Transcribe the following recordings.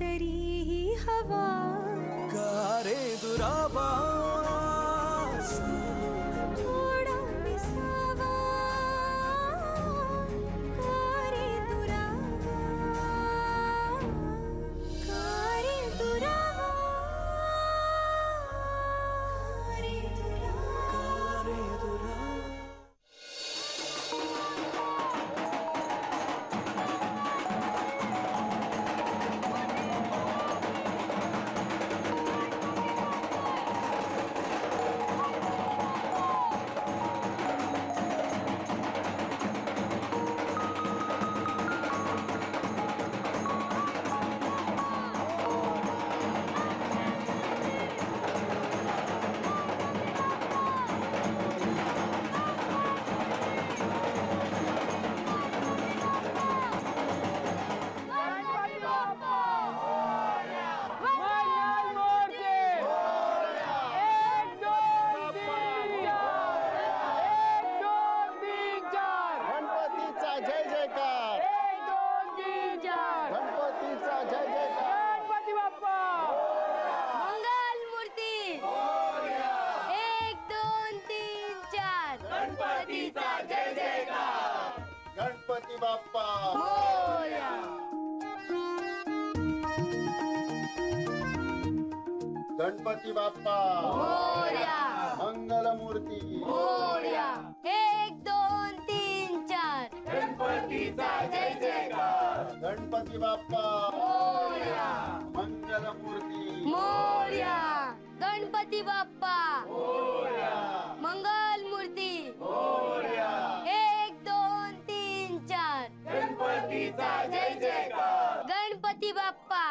तरीही हवा का रे दुरावा थोडा विसावा का रे दुरावा का रे दुरावा गणपती बाप्पा गणपती बाप्पा मंगलमूर्ती 1 2 3 4 गणपतीचा जय जयकार गणपती बाप्पा मंगलमूर्ती मोरया गणपती बाप्पा मंगलमूर्ती 1 2 3 4 गणपतीचा जय जयकार गणपती बाप्पा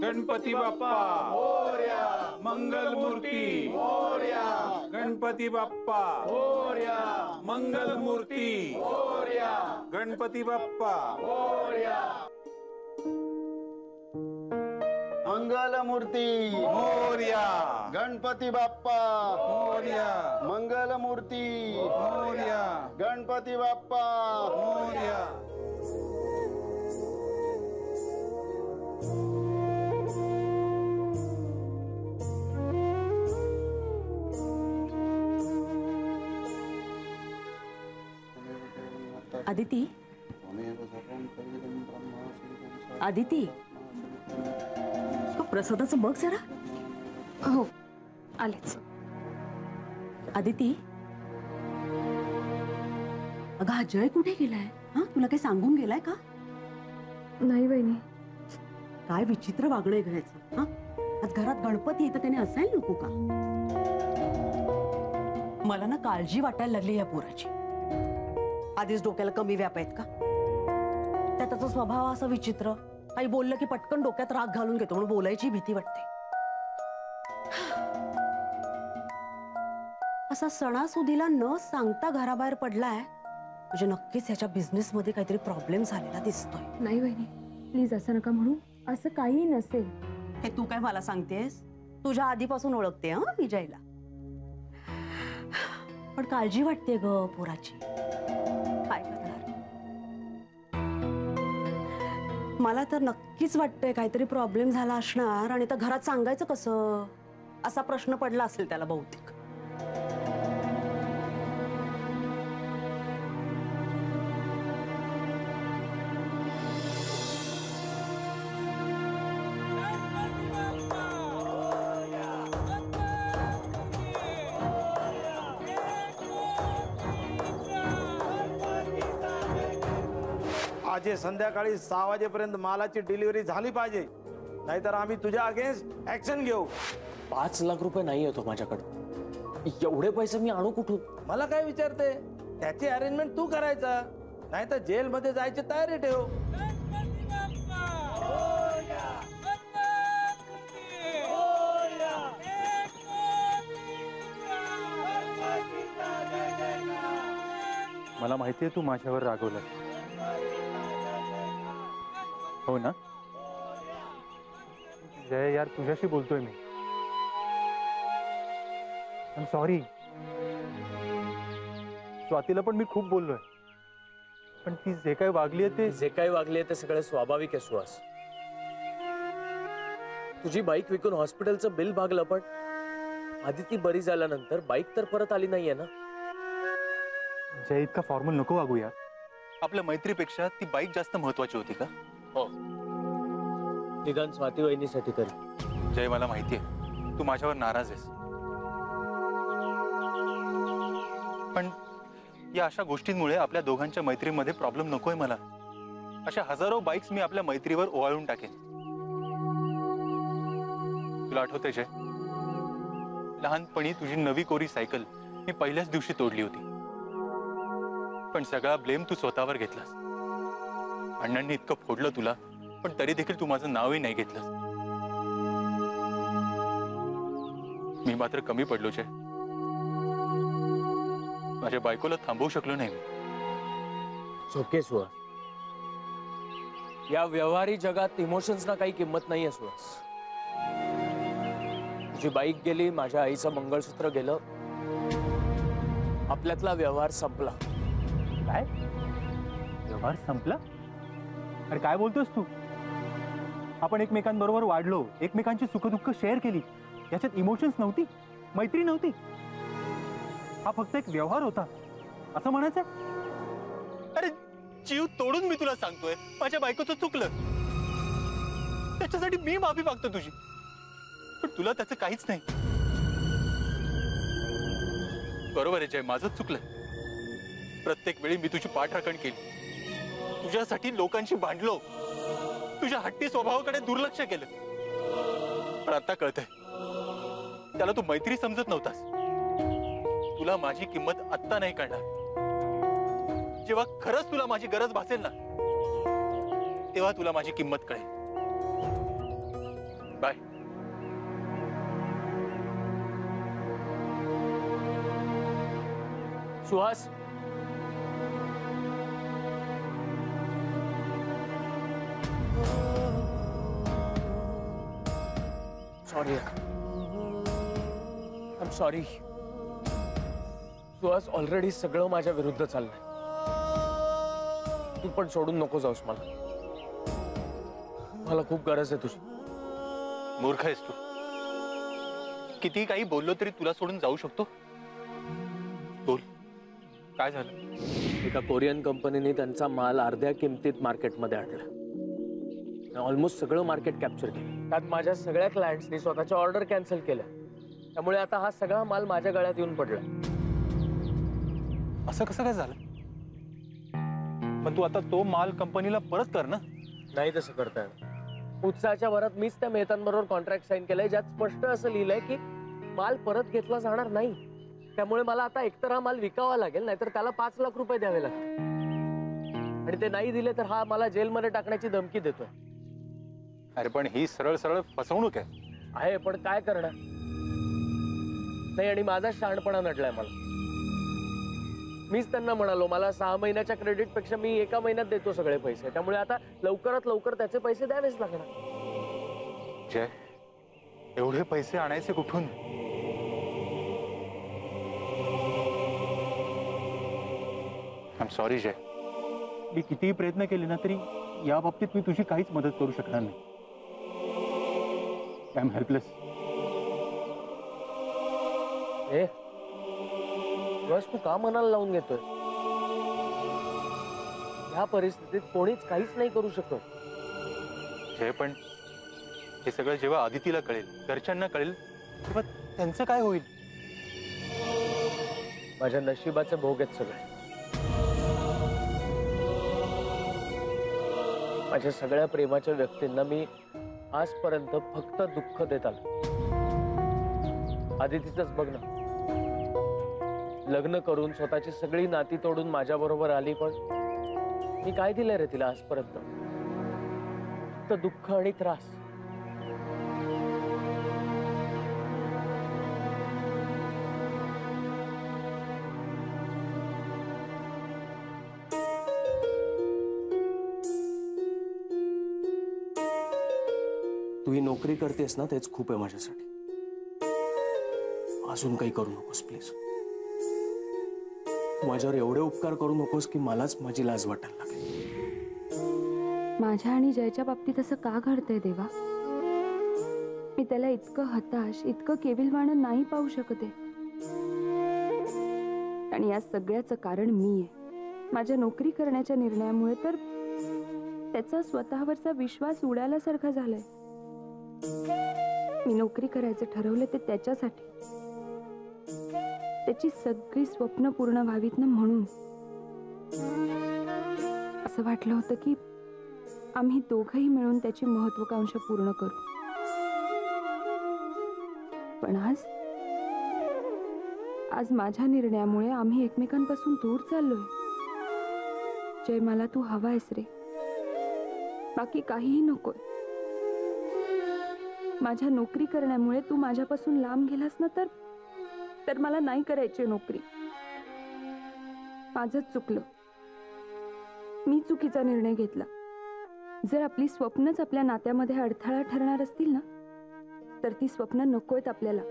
गणपती बाप्पा मोरया मंगलमूर्ती मोरया गणपती बाप्पा मोरया मंगलमूर्ती मोरया गणपती बाप्पा मोरया मंगलमूर्ती मोरया गणपती बाप्पा मोरया मंगलमूर्ती मोरया गणपती बाप्पा मोरया आदिती आदिती प्रसादाचं बघ जरा. हो आलेच. आदिती अगं हा जय कुठे गेलाय? हा तुला काही सांगून गेलाय का? नाही वहिनी. काय विचित्र वागणं घ्यायचं. हा आज घरात गणपती येतं त्याने असायला नको का? मला ना काळजी वाटायला लागली या पोराची. आधीच डोक्याला कमी व्याप आहेत का? त्याचा स्वभाव असा विचित्र. काही बोललं की पटकन डोक्यात राग घालून घेतो म्हणून बोलायची भीती वाटते. असा सणासुदीला न सांगता घराबाहेर पडलाय म्हणजे नक्कीच याच्या बिझनेस मध्ये काहीतरी प्रॉब्लेम झालेला दिसतोय. नाही वहिनी प्लीज असं नका म्हणू. असं काही नसेल. हे तू काय मला सांगतेस? तुझ्या आधीपासून ओळखते हा विजयला. पण काळजी वाटते ग पोराची. काय करणार? मला तर नक्कीच वाटतंय काहीतरी प्रॉब्लेम झाला असणार आणि तर घरात सांगायचं कसं असा प्रश्न पडला असेल त्याला बहुतेक. आज संध्याकाळी 6 वाजेपर्यंत मालाची डिलिव्हरी झाली पाहिजे, नाहीतर आम्ही तुझ्या अगेन्स्ट ऍक्शन घेऊ. 5 लाख रुपये नाही येतो माझ्याकडे. एवढे पैसे मी आणू कुठून? मला काय विचारते? त्याची अरेंजमेंट तू करायचा, नाहीतर जेल मध्ये जायची तयारी ठेव. मला माहितीये तू माझ्यावर रागवलं. हो ना जय, यार तुझ्याशी बोलतोय मी. I am sorry. स्वातीला पण मी खूप बोललोय, पण ती जे काही वागली आहे ते जे काही वागले ते सगळे स्वाभाविक आहे सुहास. तुझी बाईक विकून हॉस्पिटलचं बिल भागलं, पण आदिती बरी झाल्यानंतर बाईक तर परत आली नाहीये ना. जय इतका फॉर्मल नको वागू यार. आपल्या मैत्रीपेक्षा ती बाईक जास्त महत्वाची होती का? हो, निदान स्वाती वहिनीसाठी तरी. जय मला माहितीये तू माझ्यावर नाराज आहेस, पण या अशा गोष्टींमुळे आपल्या दोघांच्या मैत्रीमध्ये प्रॉब्लेम नकोय मला. अशा हजारो बाईक्स मी आपल्या मैत्रीवर ओवाळून टाकेन. तुला आठवतंय जय, लहानपणी तुझी नवी कोरी सायकल मी पहिल्याच दिवशी तोडली होती, पण सगळा ब्लेम तू स्वतःवर घेतलास. अण्णांनी इतकं फोडलं तुला, पण तरी देखील तू माझं नावही नाही घेतलंस. मी मात्र कमी पडलो जय. माझ्या बायकोला थांबवू शकलो नाही मी. ओके सुहास, या व्यवहारी जगात इमोशन्सना काही किंमत नाहीये सुहास. तुझी बाईक गेली, माझ्या आईचं मंगळसूत्र गेलं, आपल्यातला व्यवहार संपला. काय व्यवहार संपला? अरे काय बोलतोस तू? आपण एकमेकांबरोबर वाढलो, एकमेकांची सुखदुःख शेअर केली, याच्यात इमोशन्स नव्हती, मैत्री नव्हती. हा फक्त एक व्यवहार होता असं म्हणायचं? अरे जीव तोडून मी तुला सांगतोय माझ्या बायकोचं चुकलं, त्याच्यासाठी मी माफी मागतो तुझी, पण तुला त्याचं काहीच नाही. बरोबर आहे जय, माझंच चुकलं. प्रत्येक वेळी मी तुझी पाठराखण केली, तुझ्यासाठी लोकांशी भांडलो, तुझ्या हट्टी स्वभावाकडे दुर्लक्ष केलं. पण आता कळतंय त्याला तू मैत्री समजत नव्हतास. तुला माझी किंमत आत्ता नाही कळणार, जेव्हा खरंच तुला माझी गरज भासेल ना, तेव्हा तुला माझी किंमत कळेल. Bye. Suhas, sorry, I am sorry. Suhas, already सगळं माझ्या विरुद्ध चाललंय. तू पण सोडून नको जाऊस मला. मला खूप गरज आहे तुझी. मूर्ख आहेस तू. किती काही बोललो तरी तुला सोडून जाऊ शकतो? बोल, काय झालं? एका कोरियन कंपनीने त्यांचा माल अर्ध्या किमतीत मार्केटमध्ये आणला. ऑलमोस्ट सगळं मार्केट कॅप्चर केलं. त्यात माझ्या सगळ्या क्लायंट्सनी स्वतःच्या ऑर्डर कॅन्सल केल्या. त्यामुळे आता हा सगळा माल माझ्या गळ्यात येऊन पडला. असं कसं काय झालं? पण तू आता तो माल कंपनीला परत कर ना. नाही तसं करता येणार. उत्साहाच्या भरात मीच त्या मेहतांबरोबर कॉन्ट्रॅक्ट साईन केलंय, ज्यात स्पष्ट असं लिहिलंय की माल परत घेतला जाणार नाही. त्यामुळे मला आता एकतर हा माल विकावा लागेल, नाहीतर त्याला 5 लाख रुपये द्यावे लागतील. आणि ते नाही दिले तर हा मला जेलमध्ये टाकण्याची धमकी देतोय. अरे पण ही सरळ सरळ फसवणूक आहे. पण काय करणार? नाही, आणि माझा शहाणपणा नडलाय मला. मीच त्यांना म्हणालो मला 6 महिन्याच्या क्रेडिट पेक्षा मी 1 महिन्यात देतो सगळे पैसे. त्यामुळे आता लवकरात लवकर त्याचे पैसे द्यावेच लागणार. जय, एवढे पैसे आणायचे कुठून? आय एम सॉरी जय. मी कितीही प्रयत्न केले ना तरी या बाबतीत मी तुझी काहीच मदत करू शकणार नाही. I am helpless. बस तू का मनाला लावून घेतोय? ह्या परिस्थितीत कोणीच काहीच नाही करू शकत. जय, पण हे सगळं जेव्हा आदितीला कळेल, घरच्यांना कळेल, तेव्हा त्यांचं काय होईल? माझ्या नशिबाचे भोग आहेत सगळे. माझ्या सगळ्या प्रेमाच्या व्यक्तींना मी आजपर्यंत फक्त दुःख देत आलो. आदितीचंच बघ ना, लग्न करून स्वतःची सगळी नाती तोडून माझ्या बरोबर आली, पण मी काय दिलंय रे तिला आजपर्यंत? फक्त दुःख आणि त्रास. तू ही नोकरी करतेस ना, तेच खूप आहे माझ्यासाठी. अजून काही करू नकोस प्लीज. तू माझ्यावर एवढे उपकार करू नकोस की मलाच माझी लाज वाटायला लागेल. माझ्या आणि जयच्या बाबतीत असं का घडतंय देवा? मी त्याला इतकं हताश, इतकं केविलवाणं नाही पाहू शकते. आणि या सगळ्याचं कारण मी आहे. माझ्या नोकरी करण्याच्या निर्णयामुळे तर त्याचा स्वतःवरचा विश्वास उडाल्यासारखा झालाय. मी नोकरी करायचं ठरवलं ते त्याच्यासाठी, त्याची सगळी स्वप्न पूर्ण व्हावीत ना म्हणून. असं वाटलं होतं की आम्ही दोघंही मिळून त्याची महत्वाकांक्षा पूर्ण करू. पण आज माझ्या निर्णयामुळे आम्ही एकमेकांपासून दूर चाललोय. जय, मला तू हवायस रे, बाकी काहीही नकोय. माझ्या नोकरी करण्यामुळे तू माझ्यापासून लांब गेलास ना तर मला नाही करायची नोकरी. माझंच चुकलं, मी चुकीचा निर्णय घेतला. जर आपली स्वप्नच आपल्या नात्यामध्ये अडथळा ठरणार असतील ना तर ती स्वप्न नकोयत आपल्याला.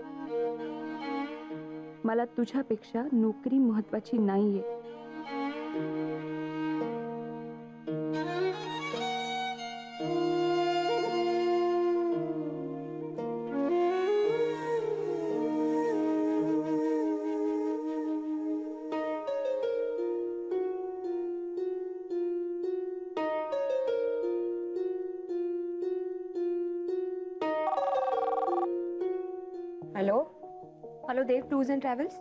मला तुझ्यापेक्षा नोकरी महत्वाची नाहीये. Hello hello, Dev tours and travels.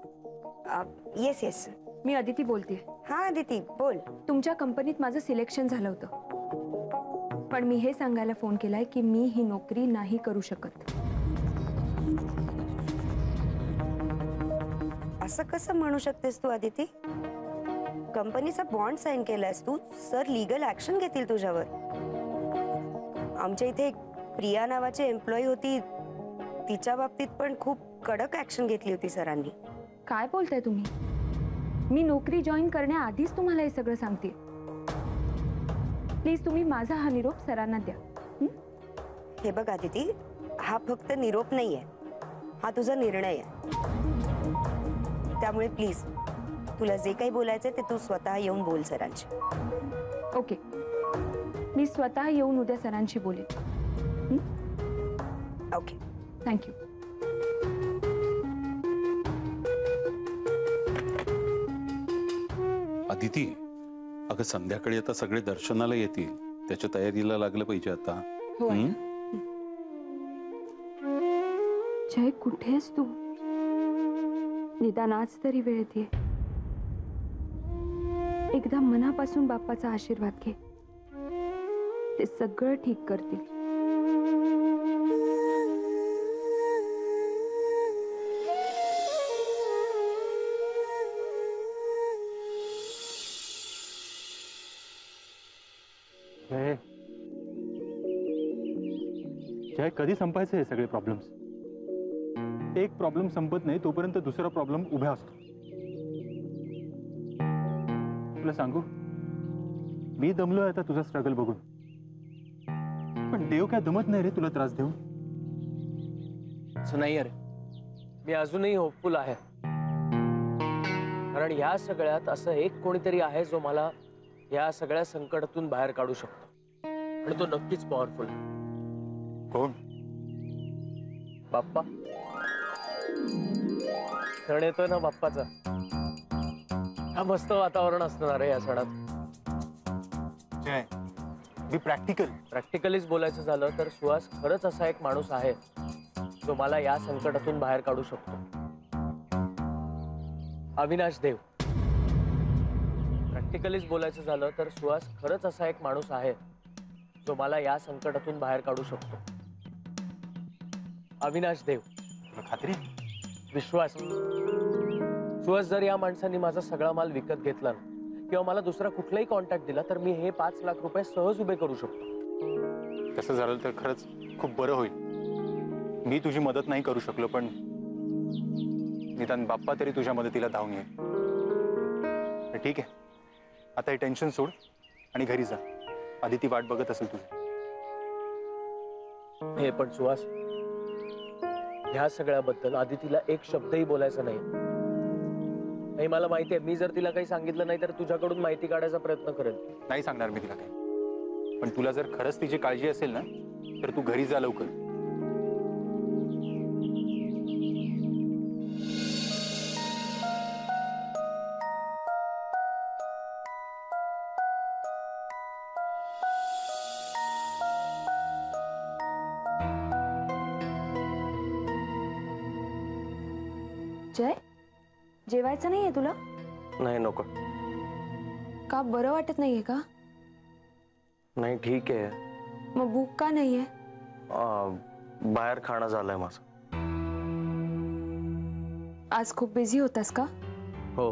Yes yes. मी अदिती बोलते. हा अदिती बोल. तुमच्या कंपनीत माझं सिलेक्शन झालं होतं, पण मी हे सांगायला फोन केलाय की मी ही नोकरी नाही करू शकत. असं कसं म्हणू शकतेस तू अदिती? कंपनीचा बॉन्ड साइन केलायस तू, सर लीगल ऍक्शन घेतील तुझ्यावर. आमच्या इथे एक प्रिया नावाची एम्प्लॉई होती, तिच्या बाबतीत पण खूप कडक ऍक्शन घेतली होती सरांनी. काय बोलताय तुम्ही? मी नोकरी जॉईन करण्याआधीच तुम्हाला हे सगळं सांगते. प्लीज तुम्ही माझा हा निरोप सरांना द्या. हे बघ अदिती, हा फक्त निरोप नाहीये, हा तुझा निर्णय आहे. त्यामुळे प्लीज तुला जे काही बोलायचंय ते तू स्वतः येऊन बोल सरांशी. ओके, मी स्वतः येऊन उद्या सरांशी बोलेन. Okay, thank you. अदिती, अगं संध्याकाळी आता सगळे दर्शनाला येतील, त्याच्या तयारीला लागलं पाहिजे आता. जय, कुठेस तू? निदान आज तरी वेळ दे. एकदा मनापासून बाप्पाचा आशीर्वाद घे, ते सगळं ठीक करतील. जय, कधी संपायचे हे सगळे प्रॉब्लेम्स? एक प्रॉब्लेम संपत नाही तोपर्यंत दुसरा प्रॉब्लेम उभा असतो. तुला सांगू, मी दमलोय आता तुझा स्ट्रगल बघून, पण देव काय दमत नाही रे तुला त्रास देऊन. असं नाही अरे, मी अजूनही होपफुल आहे. कारण या सगळ्यात असं एक कोणीतरी आहे जो मला या सगळ्या संकटातून बाहेर काढू शकतो, आणि तो नक्कीच पॉवरफुल आहे. कोण? बाप्पा. सण येतोय ना बाप्पाचा. हा मस्त वातावरण असणार आहे या सणात. जय, बी प्रॅक्टिकल. प्रॅक्टिकलीच बोलायचं झालं तर सुहास खरंच असा एक माणूस आहे जो मला या संकटातून बाहेर काढू शकतो. अविनाश देव. प्रॅक्टिकलीच बोलायचं झालं तर सुहास खरंच असा एक माणूस आहे जो मला या संकटातून बाहेर काढू शकतो. अविनाश देव. खात्री? विश्वास. सुहास, जर या माणसाने माझा सगळा माल विकत घेतला किंवा मला दुसरा कुठलाही कॉन्टॅक्ट दिला तर मी हे 5 लाख रुपये सहज उभे करू शकतो. तसं झालं तर खरंच खूप बरं होईल. मी तुझी मदत नाही करू शकलो, पण निदान बाप्पा तरी तुझ्या मदतीला धावून येईल. ठीक आहे, आता हे टेन्शन सोड आणि घरी जा. अदिती वाट बघत असेल तुझी. हे पण सुहास, ह्या सगळ्याबद्दल आदितीला एक शब्दही बोलायचा नाही. हे मला माहिती आहे. मी जर तिला काही सांगितलं नाही तर तुझ्याकडून माहिती काढायचा प्रयत्न करेल. नाही सांगणार मी तिला काही. पण तुला जर खरंच तिची काळजी असेल ना तर तू घरी जा लवकर. जय, जेवायचं नाहीये तुला? नाही नको. का बरं वाटत नाहीये का? नाही ठीक आहे. मग भूक का नाहीये? बाहेर खाणं झालंय माझं. आज खूप बिझी होतास का? हो,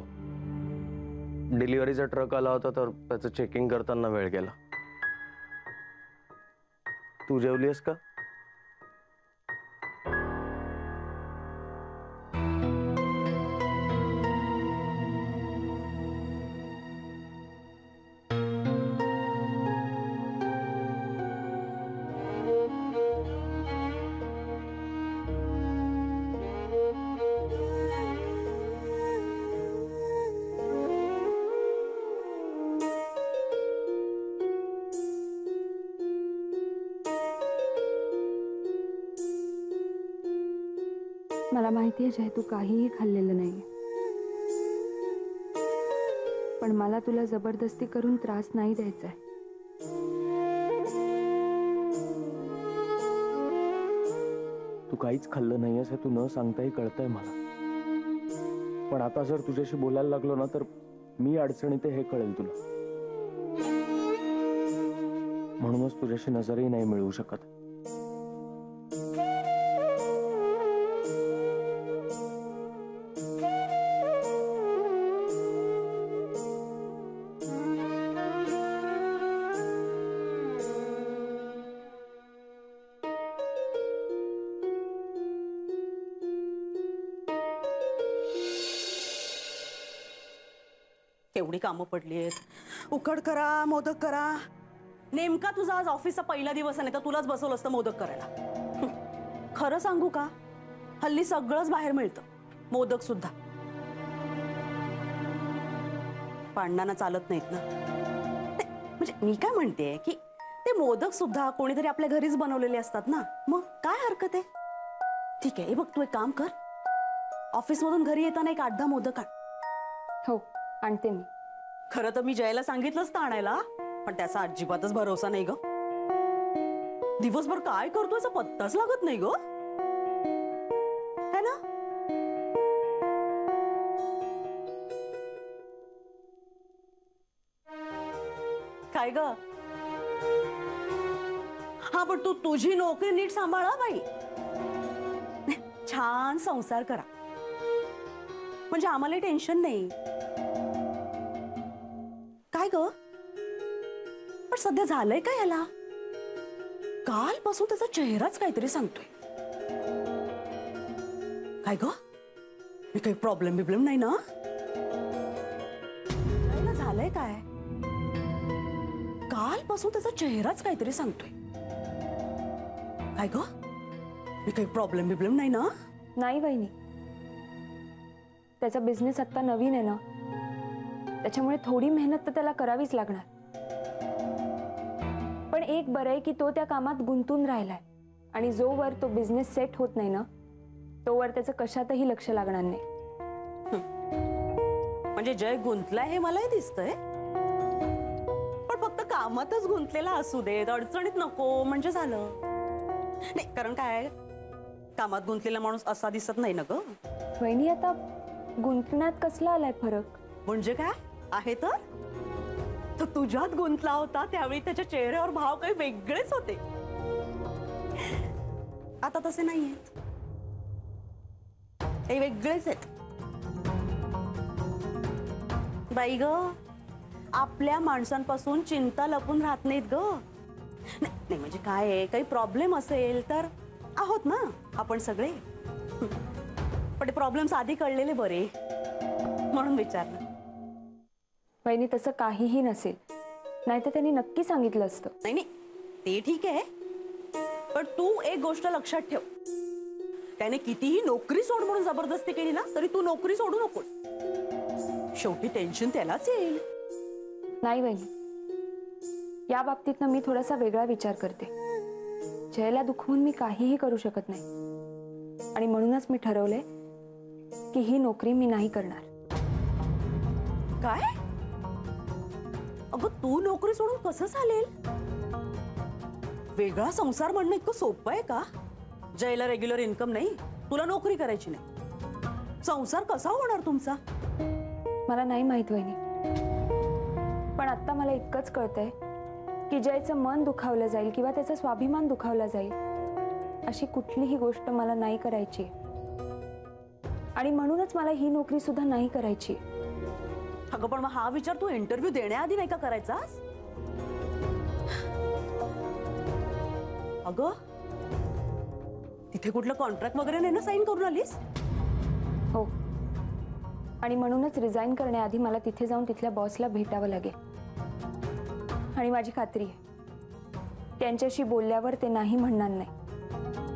डिलिव्हरीचा ट्रक आला होता तर त्याचं चेकिंग करताना वेळ गेला. तू जेवलीस का? मला माहिती आहे जय, तू काहीही खाल्लेलं नाहीये. पण मला तुला जबरदस्ती करून त्रास नाही द्यायचा आहे. तू काहीच खाल्लं नाहीयेस हे तू न सांगताही कळतंय मला. पण आता जर तुझ्याशी बोलायला लागलो ना तर मी अडचणीत आहे हे कळेल तुला. म्हणूनच तुझ्याशी नजरही नाही मिळवू शकत. एवढी कामं पडली. उकड करा, मोदक करा. नेमका तुझा आज ऑफिसचा पहिला दिवस आहे, तर तुलाच बसवलं असतं मोदक करायला. खरं सांगू का, हल्ली सगळंच बाहेर मिळतं, मोदक सुद्धा. पांडणांना चालत नाहीत ना. म्हणजे मी काय म्हणते की ते मोदक सुद्धा कोणीतरी आपल्या घरीच बनवलेले असतात ना. मग काय हरकत आहे? ठीक आहे, बघ तू एक काम कर, ऑफिसमधून घरी येताना एक 8-10 मोदक आण. हो, आणते मी. खरं तर मी जयला सांगितलंच तर आणायला, पण त्याचा अजिबातच भरोसा नाही ग. दिवसभर काय करतो याचा पत्ताच लागत नाही ग, है ना? काय ग? हा, पण तू तुझी नोकरी नीट सांभाळा बाई. छान संसार करा म्हणजे आम्हाला टेन्शन नाही. काय ग, पण सध्या झालंय काय याला? कालपासून त्याचा चेहराच काहीतरी सांगतोय. काय ग, मी काही प्रॉब्लेम बिब्लेम नाही ना? याला झालंय काय? कालपासून त्याचा चेहराच काहीतरी सांगतोय. काय ग, मी काही प्रॉब्लेम बिब्लेम नाही ना? नाही वहिनी, त्याचा बिझनेस आता नवीन आहे ना, त्याच्यामुळे थोडी मेहनत तर त्याला करावीच लागणार. पण एक बरं आहे की तो त्या कामात गुंतून राहिलाय आणि जोवर तो बिझनेस सेट होत नाही ना तोवर त्याचं कशातही लक्ष लागणार नाही. म्हणजे जय गुंतलाय हे मलाही दिसतंय, पण फक्त कामातच गुंतलेला असू देत, अडचणीत नको म्हणजे झालं. नाही, कारण काय, कामात गुंतलेला माणूस असा दिसत नाही ना ग. वहिनी, आता गुंतण्यात कसला आलाय फरक? म्हणजे काय आहे तर तो तुझ्यात गुंतला होता त्यावेळी त्याच्या चेहऱ्यावर भाव काही वेगळेच होते. आता तसे नाहीयेत, हे वेगळेच आहेत. बाई ग, आपल्या माणसांपासून चिंता लपून राहत नाहीत ग. नाही म्हणजे काय आहे, काही प्रॉब्लेम असेल तर आहोत ना आपण सगळे. पण ते प्रॉब्लेम्स आधी कळलेले बरे म्हणून विचारलं. वहिनी, तसं काहीही नसेल, नाहीतर त्यांनी नक्की सांगितलं असतं. नाही नाही, ते ठीक आहे, पण तू एक गोष्ट लक्षात ठेव, त्याने कितीही नोकरी सोड म्हणून जबरदस्ती केली ना तरी तू नोकरी सोडू नको. शेवटी टेन्शन त्यालाच येईल. नाही वहिनी, या बाबतीत ना मी थोडासा वेगळा विचार करते. जयला दुखवून मी काहीही करू शकत नाही आणि म्हणूनच मी ठरवलंय की ही नोकरी मी नाही करणार. काय? अगं तू नोकरी सोडून कसं चालेल? वेगळा संसार म्हणणं इतकं सोपं आहे का? जयला रेग्युलर इन्कम नाही, तुला नोकरी करायची नाही, संसार कसा होणार तुमचा? मला नाही माहित वहिनी, पण आता मला इतकंच कळतंय की जयचं मन दुखावलं जाईल किंवा त्याचा स्वाभिमान दुखावला जाईल अशी कुठलीही गोष्ट मला नाही करायची आणि म्हणूनच मला ही नोकरी सुद्धा नाही करायची. अगं पण मग हा विचार तू इंटरव्ह्यू देण्याआधी नाही का करायचा? अगं तिथे कुठलं कॉन्ट्रॅक्ट वगैरे नाही ना साईन करून आलीस? हो, आणि म्हणूनच रिझाईन करण्याआधी मला तिथे जाऊन तिथल्या बॉसला भेटावं लागेल आणि माझी खात्री आहे त्यांच्याशी बोलल्यावर ते नाही म्हणणार नाही.